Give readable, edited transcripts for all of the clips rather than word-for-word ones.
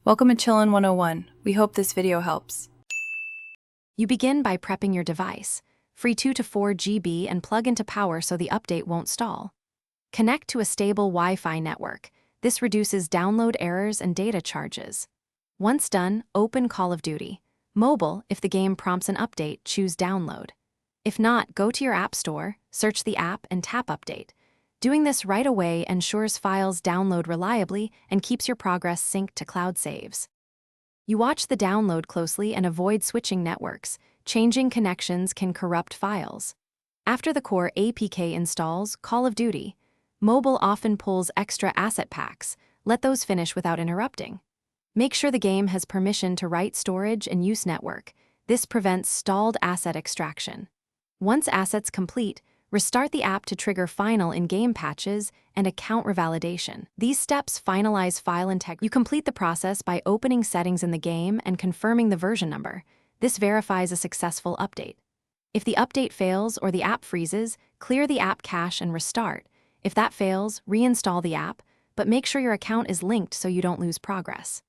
Welcome to Chillin' 101. We hope this video helps. You begin by prepping your device. Free 2 to 4 GB and plug into power so the update won't stall. Connect to a stable Wi-Fi network. This reduces download errors and data charges. Once done, open Call of Duty. Mobile, if the game prompts an update, choose Download. If not, go to your App Store, search the app, and tap Update. Doing this right away ensures files download reliably and keeps your progress synced to cloud saves. You watch the download closely and avoid switching networks. Changing connections can corrupt files. After the core APK installs Call of Duty, Mobile often pulls extra asset packs. Let those finish without interrupting. Make sure the game has permission to write storage and use network. This prevents stalled asset extraction. Once assets complete, restart the app to trigger final in-game patches and account revalidation. These steps finalize file integrity. You complete the process by opening settings in the game and confirming the version number. This verifies a successful update. If the update fails or the app freezes, clear the app cache and restart. If that fails, reinstall the app, but make sure your account is linked so you don't lose progress.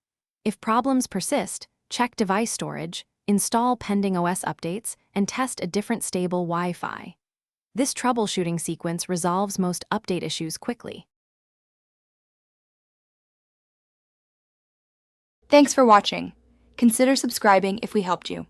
If problems persist, check device storage, install pending OS updates, and test a different stable Wi-Fi. This troubleshooting sequence resolves most update issues quickly. Thanks for watching. Consider subscribing if we helped you.